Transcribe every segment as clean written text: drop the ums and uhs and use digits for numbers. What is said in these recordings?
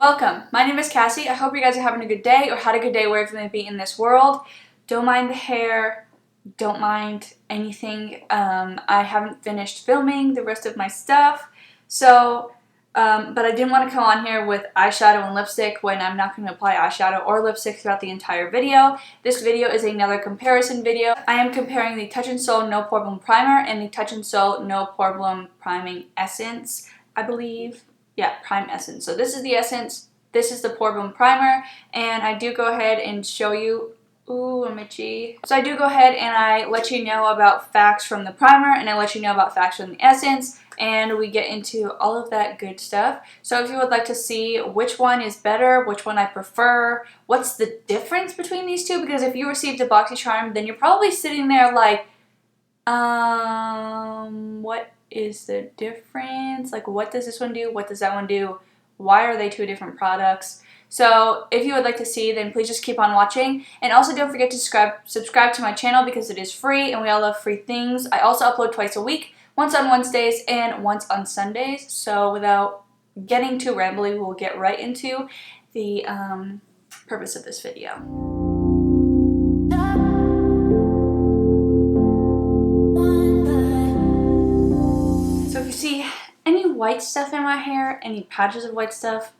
Welcome, my name is Cassie. I hope you guys are having a good day or had a good day wherever you may be in this world. Don't mind the hair, don't mind anything. I haven't finished filming the rest of my stuff, but I didn't want to come on here with eyeshadow and lipstick when I'm not going to apply eyeshadow or lipstick throughout the entire video. This video is another comparison video. I am comparing the Touch in Sol No Poreblem Primer and the Touch in Sol No Poreblem Priming Essence, I believe. Yeah, Prime Essence. So this is the essence, this is the Poreblem Primer, and I do go ahead and show you, ooh, I'm itchy. So I do go ahead and I let you know about facts from the primer, and I let you know about facts from the essence, and we get into all of that good stuff. So if you would like to see which one is better, which one I prefer, what's the difference between these two, because if you received a BoxyCharm, then you're probably sitting there like, what is the difference? Like, what does this one do? What does that one do? Why are they two different products? So if you would like to see, then please just keep on watching. And also don't forget to subscribe to my channel because it is free and we all love free things. I also upload twice a week, once on Wednesdays and once on Sundays. So without getting too rambly, we'll get right into the purpose of this video. See any white stuff in my hair, any patches of white stuff,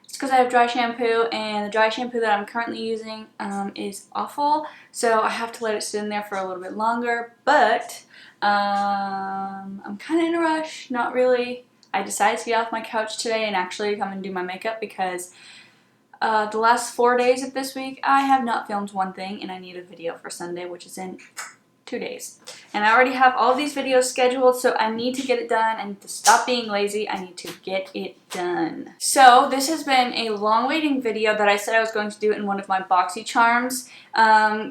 it's because I have dry shampoo, and the dry shampoo that I'm currently using is awful, so I have to let it sit in there for a little bit longer, but I'm kind of in a rush, not really. I decided to get off my couch today and actually come and do my makeup because the last 4 days of this week I have not filmed one thing, and I need a video for Sunday, which is in 2 days. And I already have all these videos scheduled, so I need to get it done. I need to stop being lazy. I need to get it done. So this has been a long waiting video that I said I was going to do in one of my BoxyCharms.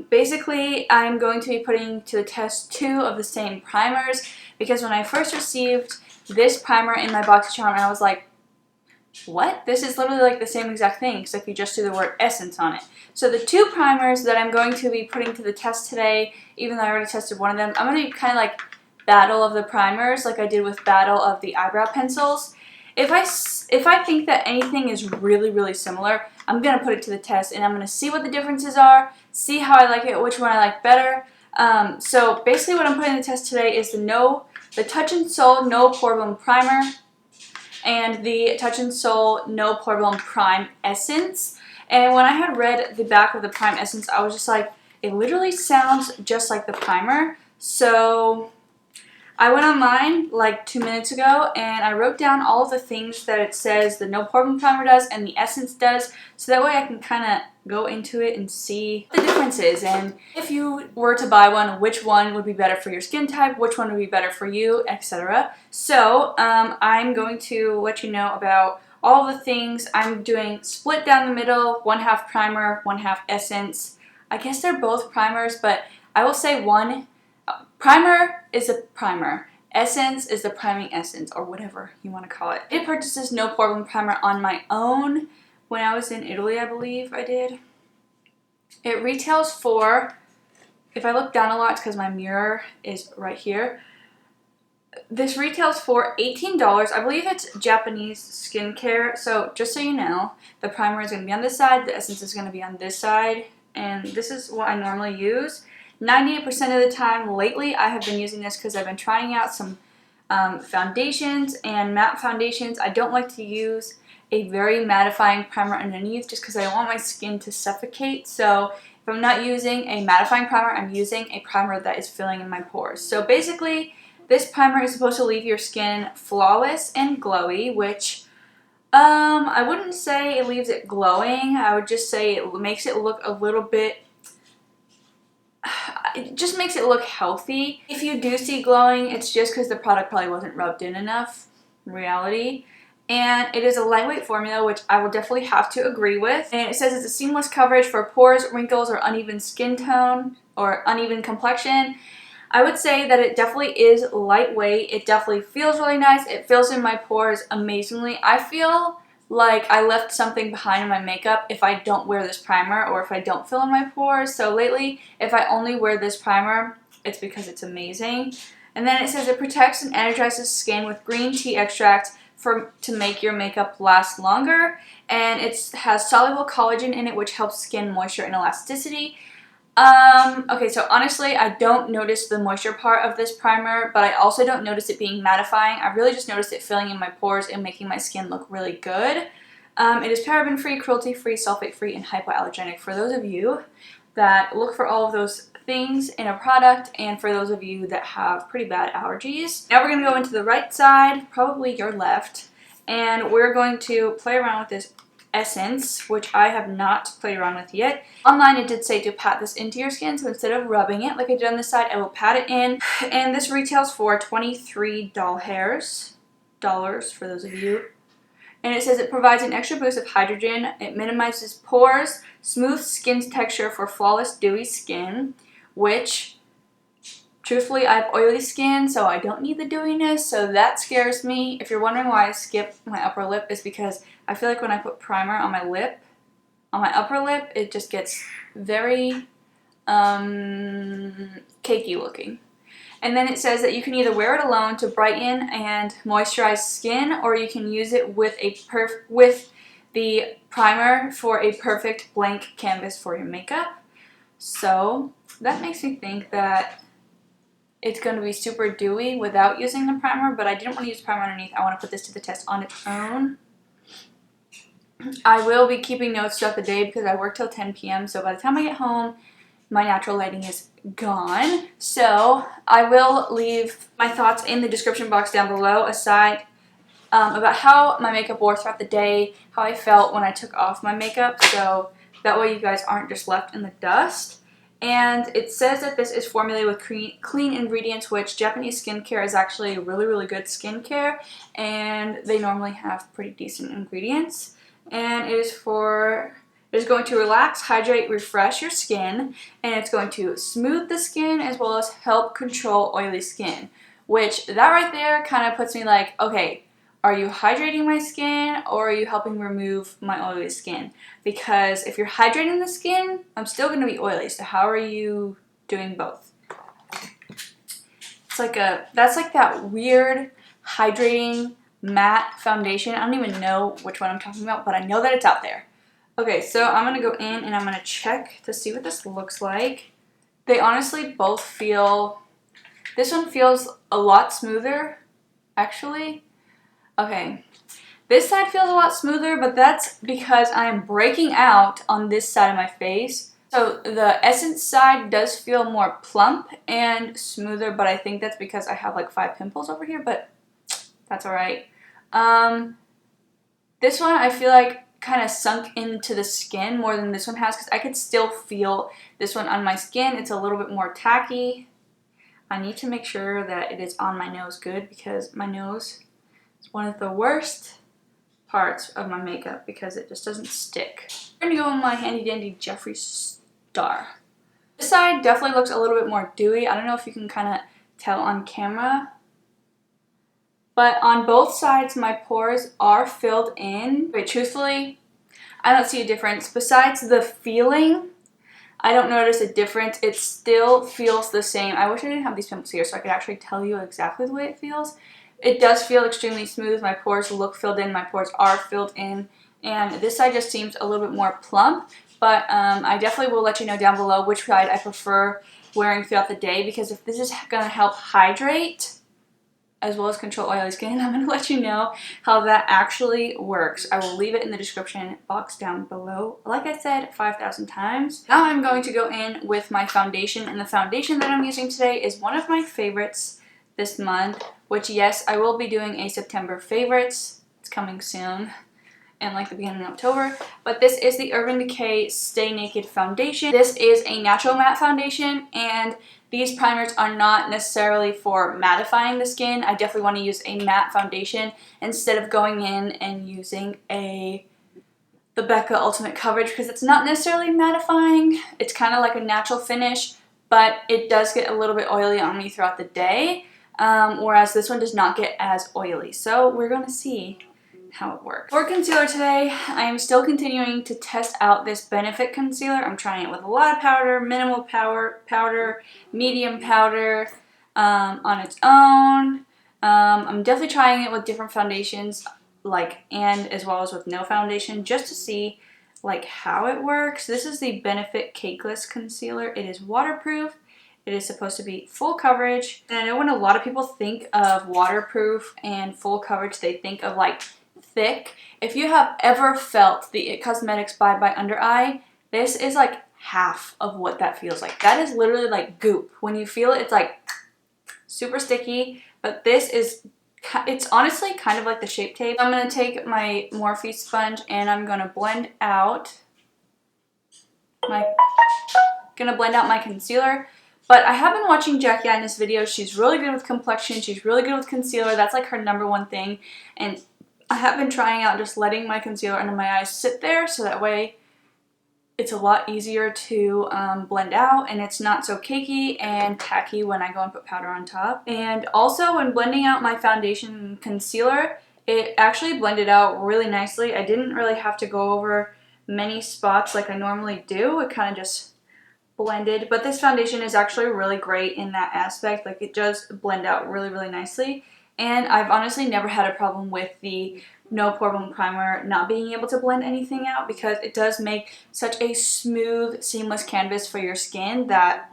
Basically, I'm going to be putting to the test 2 of the same primers because when I first received this primer in my BoxyCharm, I was like, what? This is literally like the same exact thing, except you just do the word essence on it. So the 2 primers that I'm going to be putting to the test today, even though I already tested one of them, I'm going to kind of like battle of the primers like I did with battle of the eyebrow pencils. If I think that anything is really, really similar, I'm going to put it to the test and I'm going to see what the differences are, see how I like it, which one I like better. So basically what I'm putting to the test today is the Touch in Sol No Poreblem Primer and the Touch in Sol No Poreblem Prime Essence. And when I had read the back of the Prime Essence, I was just like, it literally sounds just like the primer. So I went online like 2 minutes ago and I wrote down all of the things that it says the No Poreblem Primer does and the Essence does, so that way I can kind of go into it and see the differences, and if you were to buy one, which one would be better for your skin type, which one would be better for you, etc. So I'm going to let you know about all the things. I'm doing split down the middle, 1/2 primer, 1/2 essence. I guess they're both primers, but I will say one primer is a primer. Essence is the priming essence, or whatever you want to call it. I did purchase this No Poreblem Primer on my own when I was in Italy, I believe I did. It retails for, if I look down a lot, it's because my mirror is right here. This retails for $18. I believe it's Japanese skincare, so just so you know, the primer is going to be on this side, the essence is going to be on this side, and this is what I normally use. 98% of the time lately I have been using this because I've been trying out some foundations and matte foundations. I don't like to use a very mattifying primer underneath just because I don't want my skin to suffocate. So if I'm not using a mattifying primer, I'm using a primer that is filling in my pores. So basically, this primer is supposed to leave your skin flawless and glowy, which I wouldn't say it leaves it glowing. I would just say it makes it look a little bit, it just makes it look healthy. If you do see glowing, it's just because the product probably wasn't rubbed in enough, in reality. And it is a lightweight formula, which I will definitely have to agree with. And it says it's a seamless coverage for pores, wrinkles, or uneven skin tone, or uneven complexion. I would say that it definitely is lightweight. It definitely feels really nice. It fills in my pores amazingly. I feel like I left something behind in my makeup if I don't wear this primer or if I don't fill in my pores. So lately, if I only wear this primer, it's because it's amazing. And then it says it protects and energizes skin with green tea extract, to make your makeup last longer, and it has soluble collagen in it, which helps skin moisture and elasticity. Okay, so honestly, I don't notice the moisture part of this primer, but I also don't notice it being mattifying. I really just noticed it filling in my pores and making my skin look really good. It is paraben-free, cruelty-free, sulfate-free, and hypoallergenic for those of you that look for all of those things in a product, and for those of you that have pretty bad allergies. Now we're going to go into the right side, probably your left, and we're going to play around with this essence, which I have not played around with yet. Online it did say to pat this into your skin, so instead of rubbing it like I did on this side, I will pat it in, and this retails for $23 dollars for those of you. And it says it provides an extra boost of hydrogen, it minimizes pores, smooth skin texture for flawless dewy skin, which truthfully I have oily skin, so I don't need the dewiness, so that scares me. If you're wondering why I skip my upper lip, is because I feel like when I put primer on my upper lip, it just gets very cakey looking. And then it says that you can either wear it alone to brighten and moisturize skin, or you can use it with the primer for a perfect blank canvas for your makeup. So that makes me think that it's going to be super dewy without using the primer, but I didn't want to use primer underneath. I want to put this to the test on its own. I will be keeping notes throughout the day because I work till 10 p.m. So by the time I get home, my natural lighting is gone. So I will leave my thoughts in the description box down below, aside about how my makeup wore throughout the day, how I felt when I took off my makeup, so that way you guys aren't just left in the dust. And it says that this is formulated with clean ingredients, which Japanese skincare is actually really, really good skincare, and they normally have pretty decent ingredients. And it is going to relax, hydrate, refresh your skin, and it's going to smooth the skin as well as help control oily skin, which that right there kind of puts me like, okay, are you hydrating my skin or are you helping remove my oily skin? Because if you're hydrating the skin, I'm still going to be oily, so how are you doing both? That's like that weird hydrating matte foundation. I don't even know which one I'm talking about, but I know that it's out there. Okay, so I'm going to go in and I'm going to check to see what this looks like. They honestly both feel, this one feels a lot smoother, actually. Okay, this side feels a lot smoother, but that's because I'm breaking out on this side of my face. So the Essence side does feel more plump and smoother, but I think that's because I have like 5 pimples over here, but that's alright. This one I feel like kind of sunk into the skin more than this one has, because I could still feel this one on my skin. It's a little bit more tacky. I need to make sure that it is on my nose good, because my nose is one of the worst parts of my makeup because it just doesn't stick. I'm going to go in my handy dandy Jeffree Star. This side definitely looks a little bit more dewy. I don't know if you can kind of tell on camera, but on both sides my pores are filled in. But truthfully, I don't see a difference. Besides the feeling, I don't notice a difference. It still feels the same. I wish I didn't have these pimples here so I could actually tell you exactly the way it feels. It does feel extremely smooth. My pores look filled in. My pores are filled in. And this side just seems a little bit more plump. But I definitely will let you know down below which side I prefer wearing throughout the day, because if this is going to help hydrate as well as control oily skin, I'm going to let you know how that actually works. I will leave it in the description box down below, like I said 5,000 times. Now I'm going to go in with my foundation, and the foundation that I'm using today is one of my favorites this month, which, yes, I will be doing a September favorites. It's coming soon, and like the beginning of October. But this is the Urban Decay Stay Naked Foundation. This is a natural matte foundation, and these primers are not necessarily for mattifying the skin. I definitely want to use a matte foundation instead of going in and using the Becca Ultimate Coverage, because it's not necessarily mattifying. It's kind of like a natural finish, but it does get a little bit oily on me throughout the day, whereas this one does not get as oily. So we're going to see how it works. For concealer today, I am still continuing to test out this Benefit concealer. I'm trying it with a lot of powder, minimal powder, medium powder, on its own. I'm definitely trying it with different foundations, and as well as with no foundation, just to see how it works. This is the Benefit Cakeless Concealer. It is waterproof. It is supposed to be full coverage. And I know when a lot of people think of waterproof and full coverage, they think of thick. If you have ever felt the IT Cosmetics Bye Bye Under Eye, this is half of what that feels like. That is literally like goop. When you feel it, it's super sticky, but it's honestly kind of like the Shape Tape. I'm going to take my Morphe sponge and I'm going to blend out my concealer. But I have been watching Jackie Aina's videos. She's really good with complexion. She's really good with concealer. That's her #1 thing. And I have been trying out just letting my concealer under my eyes sit there, so that way it's a lot easier to blend out and it's not so cakey and tacky when I go and put powder on top. And also when blending out my foundation and concealer, it actually blended out really nicely. I didn't really have to go over many spots like I normally do. It kind of just blended, but this foundation is actually really great in that aspect. It does blend out really, really nicely. And I've honestly never had a problem with the No Poreblem primer not being able to blend anything out, because it does make such a smooth, seamless canvas for your skin that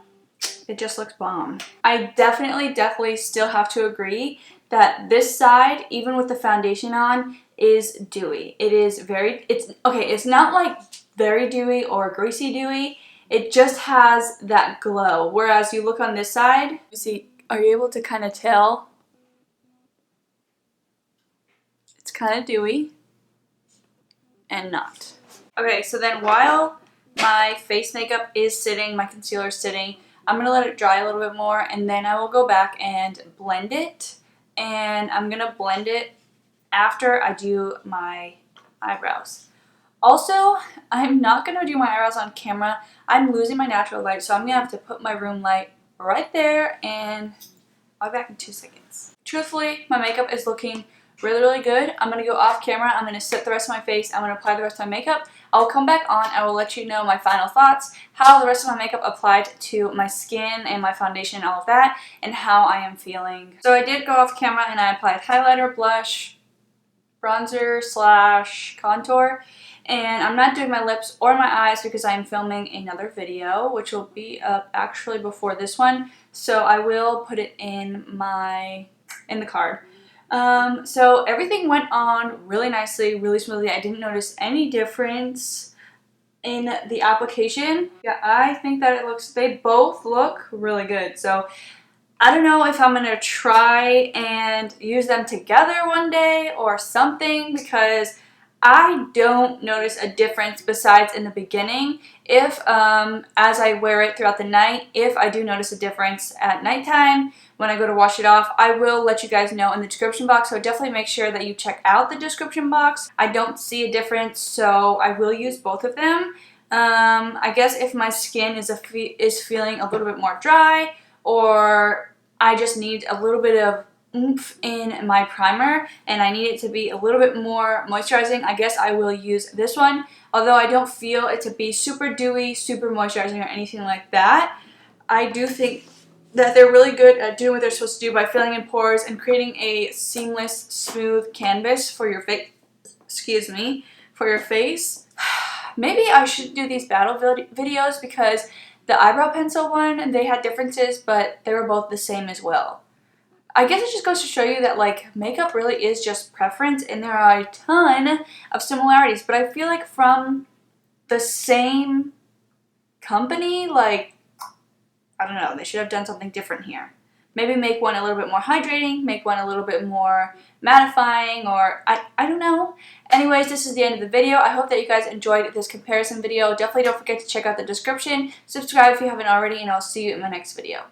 it just looks bomb. I definitely still have to agree that this side, even with the foundation on, is dewy. It's not very dewy or greasy dewy. It just has that glow. Whereas you look on this side, you see, are you able to kind of tell? It's kind of dewy and not. Okay, so then while my face makeup is sitting, my concealer is sitting, I'm going to let it dry a little bit more, and then I will go back and blend it. And I'm going to blend it after I do my eyebrows. Also, I'm not going to do my eyebrows on camera. I'm losing my natural light, so I'm going to have to put my room light right there, and I'll be back in 2 seconds. Truthfully, my makeup is looking really, really good. I'm going to go off camera. I'm going to set the rest of my face. I'm going to apply the rest of my makeup. I'll come back on. I will let you know my final thoughts, how the rest of my makeup applied to my skin and my foundation and all of that, and how I am feeling. So I did go off camera and I applied highlighter, blush, bronzer / contour. And I'm not doing my lips or my eyes because I'm filming another video, which will be up actually before this one. So I will put it in the card. So everything went on really nicely, really smoothly. I didn't notice any difference in the application. Yeah, I think that they both look really good. So I don't know if I'm going to try and use them together one day or something, because I don't notice a difference besides in the beginning. If, as I wear it throughout the night, if I do notice a difference at nighttime when I go to wash it off, I will let you guys know in the description box. So definitely make sure that you check out the description box. I don't see a difference, so I will use both of them. I guess if my skin is feeling a little bit more dry, or I just need a little bit of oomph in my primer and I need it to be a little bit more moisturizing, I guess I will use this one. Although I don't feel it to be super dewy, super moisturizing, or anything like that, I do think that they're really good at doing what they're supposed to do by filling in pores and creating a seamless, smooth canvas for your face. For your face. Maybe I should do these battle videos, because the eyebrow pencil one, they had differences, but they were both the same as well. I guess it just goes to show you that makeup really is just preference, and there are a ton of similarities, but I feel like from the same company, I don't know, they should have done something different here. Maybe make one a little bit more hydrating, make one a little bit more mattifying, or I don't know. Anyways, this is the end of the video. I hope that you guys enjoyed this comparison video. Definitely don't forget to check out the description, subscribe if you haven't already, and I'll see you in my next video.